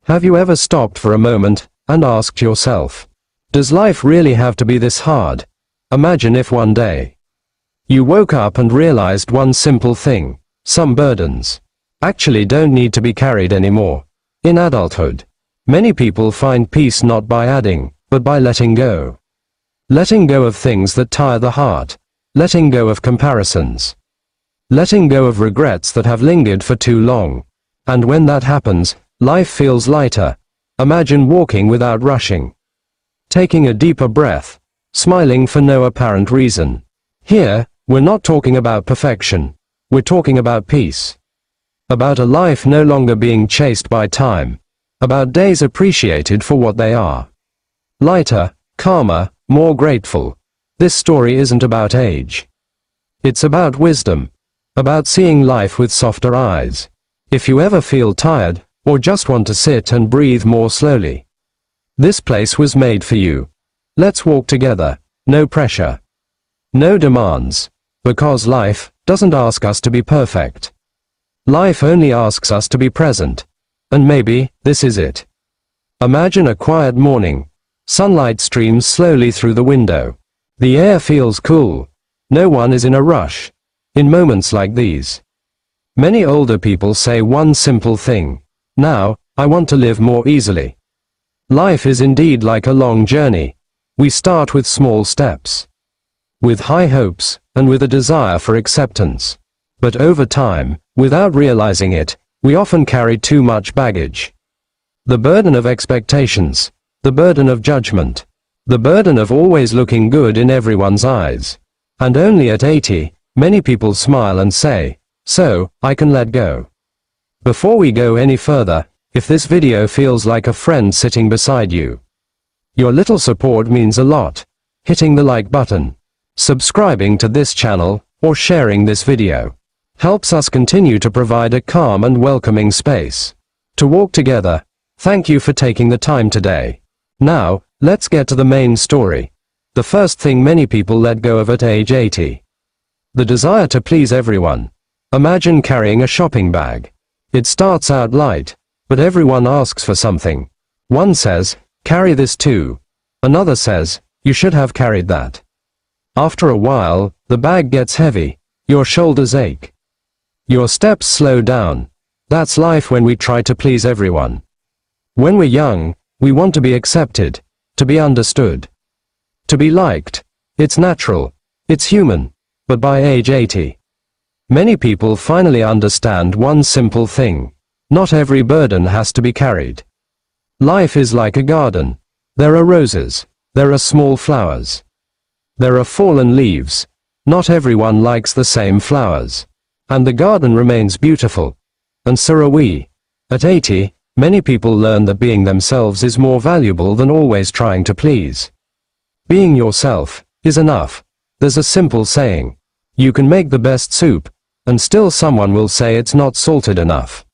Have you ever stopped for a moment and asked yourself, does life really have to be this hard? Imagine if one day you woke up and realized one simple thing: some burdens actually don't need to be carried anymore. In adulthood, many people find peace not by adding, but by letting go. Letting go of things that tire the heart. Letting go of comparisons. Letting go of regrets that have lingered for too long. And when that happens, life feels lighter. Imagine walking without rushing. Taking a deeper breath. Smiling for no apparent reason. Here, we're not talking about perfection. We're talking about peace. About a life no longer being chased by time. About days appreciated for what they are. Lighter, calmer, more grateful. This story isn't about age. It's about wisdom. About seeing life with softer eyes. If you ever feel tired, or just want to sit and breathe more slowly, this place was made for you. Let's walk together. No pressure. No demands. Because life doesn't ask us to be perfect. Life only asks us to be present. And maybe this is it. Imagine a quiet morning. Sunlight streams slowly through the window. The air feels cool. No one is in a rush. In moments like these, many older people say one simple thing: now, I want to live more easily. Life is indeed like a long journey. We start with small steps, with high hopes, and with a desire for acceptance. But over time, without realizing it, we often carry too much baggage. The burden of expectations, the burden of judgment, the burden of always looking good in everyone's eyes. And only at 80, many people smile and say, so, I can let go. Before we go any further, if this video feels like a friend sitting beside you, your little support means a lot. Hitting the like button, subscribing to this channel, or sharing this video helps us continue to provide a calm and welcoming space to walk together. Thank you for taking the time today. Now, let's get to the main story. The first thing many people let go of at age 80. The desire to please everyone. Imagine carrying a shopping bag. It starts out light, but everyone asks for something. One says, carry this too. Another says, you should have carried that. After a while, the bag gets heavy. Your shoulders ache. Your steps slow down. That's life when we try to please everyone. When we're young, we want to be accepted, to be understood, to be liked. It's natural. It's human. But by age 80, many people finally understand one simple thing: not every burden has to be carried. Life is like a garden. There are roses. There are small flowers. There are fallen leaves. Not everyone likes the same flowers. And the garden remains beautiful. And so are we. At 80, many people learn that being themselves is more valuable than always trying to please. Being yourself is enough. There's a simple saying: you can make the best soup, and still someone will say it's not salted enough.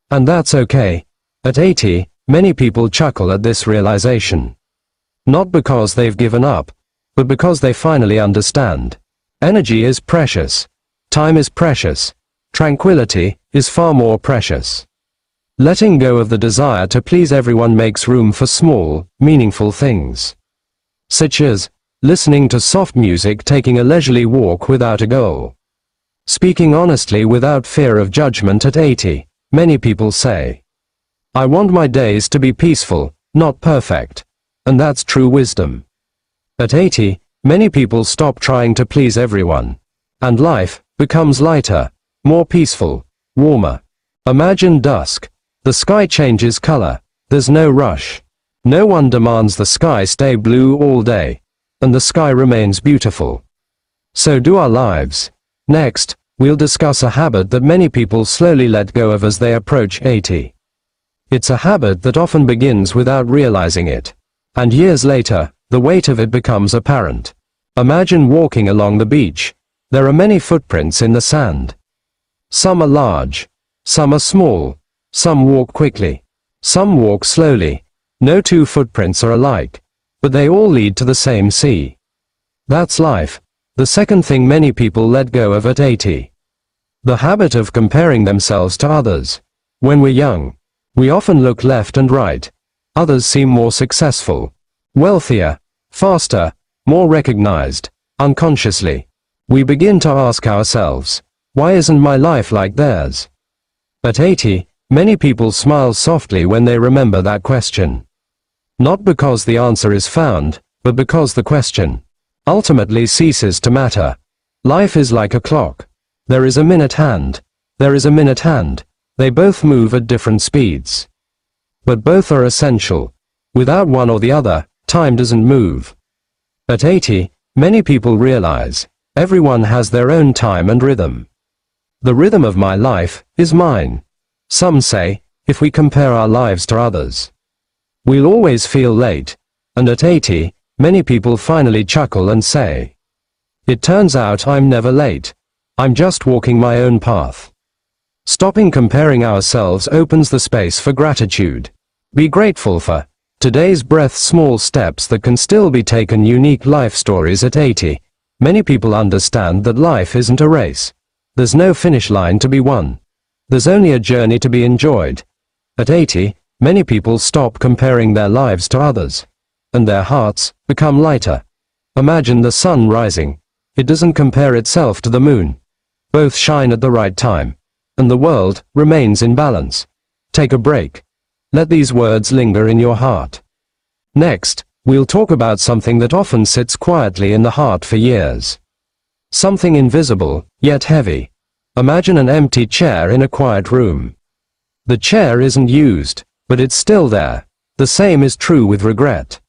And that's okay. At 80, many people chuckle at this realization. Not because they've given up, but because they finally understand. Energy is precious. Time is precious. Tranquility is far more precious. Letting go of the desire to please everyone makes room for small, meaningful things. Such as listening to soft music, taking a leisurely walk without a goal. Speaking honestly without fear of judgment. At 80, many people say, I want my days to be peaceful, not perfect. And that's true wisdom. At 80, many people stop trying to please everyone. And life becomes lighter, more peaceful, warmer. Imagine dusk. The sky changes color. There's no rush. No one demands the sky stay blue all day. And the sky remains beautiful. So do our lives. Next, we'll discuss a habit that many people slowly let go of as they approach 80. It's a habit that often begins without realizing it. And years later, the weight of it becomes apparent. Imagine walking along the beach. There are many footprints in the sand. Some are large. Some are small. Some walk quickly. Some walk slowly. No two footprints are alike. But they all lead to the same sea. That's life. The second thing many people let go of at 80. The habit of comparing themselves to others. When we're young, We often look left and right. Others seem more successful, wealthier, faster, more recognized. Unconsciously, we begin to ask ourselves, why isn't my life like theirs? At 80, many people smile softly when they remember that question. Not because the answer is found, but because the question ultimately ceases to matter. Life is like a clock. There is a minute hand. There is a minute hand. They both move at different speeds. But both are essential. Without one or the other, time doesn't move. At 80, many people realize, everyone has their own time and rhythm. The rhythm of my life is mine. Some say, if we compare our lives to others, we'll always feel late. And at 80, many people finally chuckle and say, it turns out I'm never late. I'm just walking my own path. Stopping comparing ourselves opens the space for gratitude. Be grateful for today's breath, small steps that can still be taken, unique life stories. At 80, many people understand that life isn't a race. There's no finish line to be won. There's only a journey to be enjoyed. At 80, many people stop comparing their lives to others, and their hearts become lighter. Imagine the sun rising. It doesn't compare itself to the moon. Both shine at the right time, and the world remains in balance. Take a break. Let these words linger in your heart. Next, we'll talk about something that often sits quietly in the heart for years. Something invisible, yet heavy. Imagine an empty chair in a quiet room. The chair isn't used, but it's still there. The same is true with regret.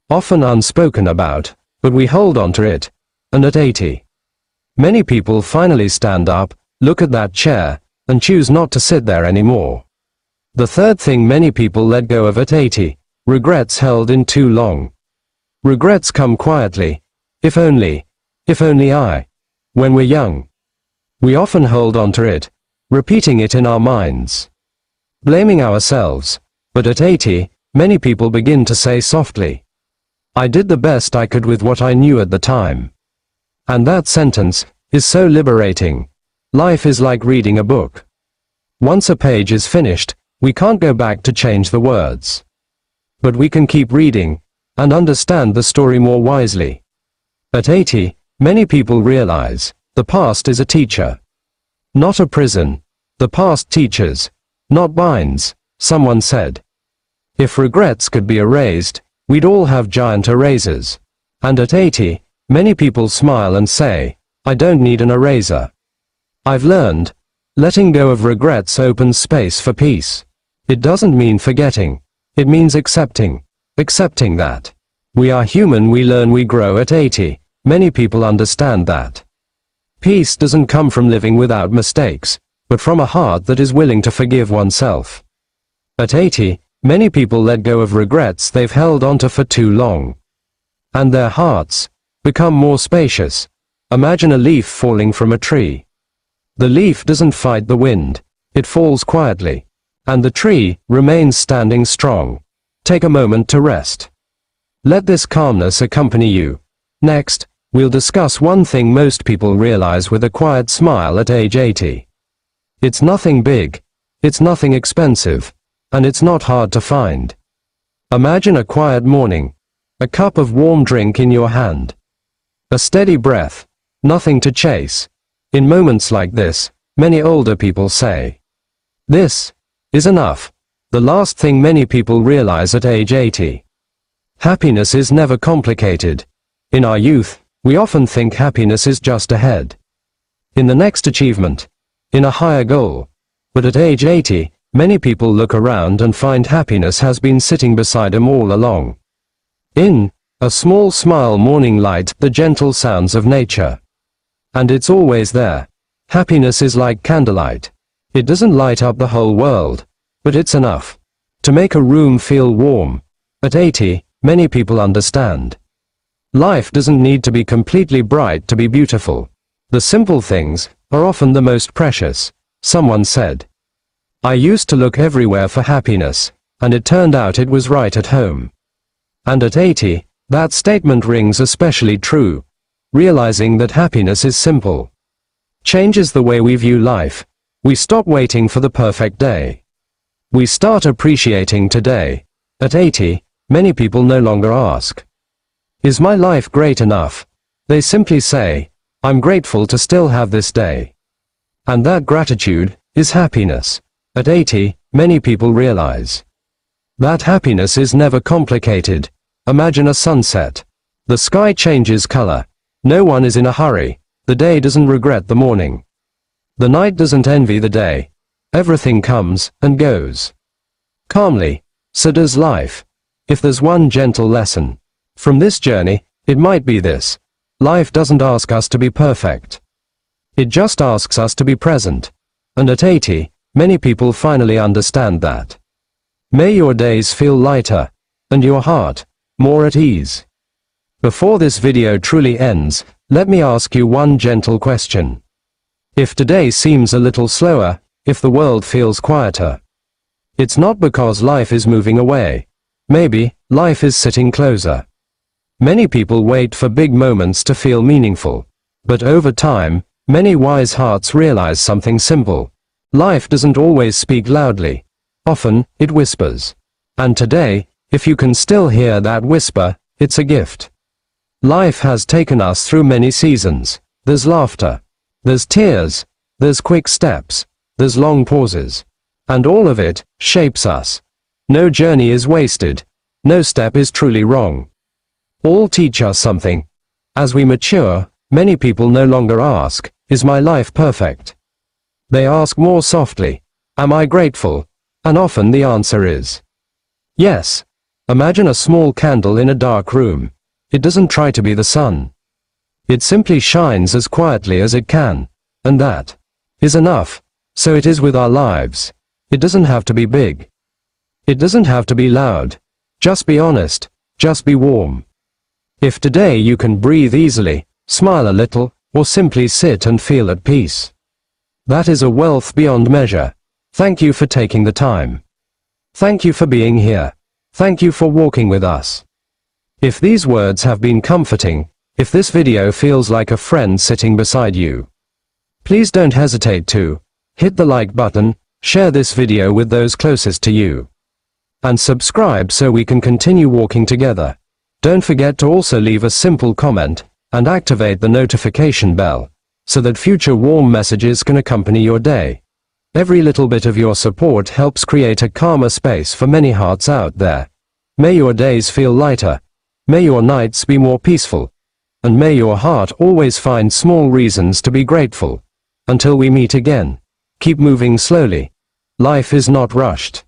Often unspoken about, but we hold on to it. And at 80, many people finally stand up, look at that chair, and choose not to sit there anymore. The third thing many people let go of at 80, regrets held in too long. Regrets come quietly. If only I. When we're young, we often hold on to it, repeating it in our minds, blaming ourselves. But at 80, many people begin to say softly, I did the best I could with what I knew at the time. And that sentence is so liberating. Life is like reading a book. Once a page is finished, we can't go back to change the words. But we can keep reading, and understand the story more wisely. At 80, many people realize, the past is a teacher. Not a prison. The past teaches, not binds. Someone said, if regrets could be erased, we'd all have giant erasers. And at 80, many people smile and say, I don't need an eraser. I've learned, letting go of regrets opens space for peace. It doesn't mean forgetting. It means accepting. Accepting that we are human, we learn, we grow. At 80, many people understand that peace doesn't come from living without mistakes, but from a heart that is willing to forgive oneself. At 80, many people let go of regrets they've held onto for too long. And their hearts become more spacious. Imagine a leaf falling from a tree. The leaf doesn't fight the wind. It falls quietly. And the tree remains standing strong. Take a moment to rest. Let this calmness accompany you. Next, we'll discuss one thing most people realize with a quiet smile at age 80. It's nothing big. It's nothing expensive. And it's not hard to find. Imagine a quiet morning. A cup of warm drink in your hand. A steady breath. Nothing to chase. In moments like this, many older people say, this is enough. The last thing many people realize at age 80. Happiness is never complicated. In our youth, we often think happiness is just ahead, in the next achievement, in a higher goal. But at age 80, many people look around and find happiness has been sitting beside them all along. In a small smile, morning light, the gentle sounds of nature. And it's always there. Happiness is like candlelight. It doesn't light up the whole world, but it's enough to make a room feel warm. At 80, many people understand. Life doesn't need to be completely bright to be beautiful. The simple things are often the most precious. Someone said, I used to look everywhere for happiness, and it turned out it was right at home. And at 80, that statement rings especially true. Realizing that happiness is simple changes the way we view life. We stop waiting for the perfect day. We start appreciating today. At 80, many people no longer ask, "Is my life great enough?" They simply say, "I'm grateful to still have this day." And that gratitude is happiness. At 80, many people realize that happiness is never complicated. Imagine a sunset. The sky changes color. No one is in a hurry. The day doesn't regret the morning. The night doesn't envy the day. Everything comes and goes calmly. So does life. If there's one gentle lesson from this journey, it might be this: life doesn't ask us to be perfect. It just asks us to be present. And at 80, many people finally understand that. May your days feel lighter, and your heart more at ease. Before this video truly ends, let me ask you one gentle question. If today seems a little slower, if the world feels quieter, it's not because life is moving away. Maybe life is sitting closer. Many people wait for big moments to feel meaningful. But over time, many wise hearts realize something simple. Life doesn't always speak loudly. Often, it whispers. And today, if you can still hear that whisper, it's a gift. Life has taken us through many seasons. There's laughter. There's tears. There's quick steps. There's long pauses. And all of it shapes us. No journey is wasted. No step is truly wrong. All teach us something. As we mature, many people no longer ask, "Is my life perfect?" They ask more softly, "Am I grateful?" And often the answer is yes. Imagine a small candle in a dark room. It doesn't try to be the sun. It simply shines as quietly as it can. And that is enough. So it is with our lives. It doesn't have to be big. It doesn't have to be loud. Just be honest. Just be warm. If today you can breathe easily, smile a little, or simply sit and feel at peace, that is a wealth beyond measure. Thank you for taking the time. Thank you for being here. Thank you for walking with us. If these words have been comforting, if this video feels like a friend sitting beside you, please don't hesitate to hit the like button, share this video with those closest to you, and subscribe so we can continue walking together. Don't forget to also leave a simple comment and activate the notification bell so that future warm messages can accompany your day. Every little bit of your support helps create a calmer space for many hearts out there. May your days feel lighter. May your nights be more peaceful. And may your heart always find small reasons to be grateful. Until we meet again, keep moving slowly. Life is not rushed.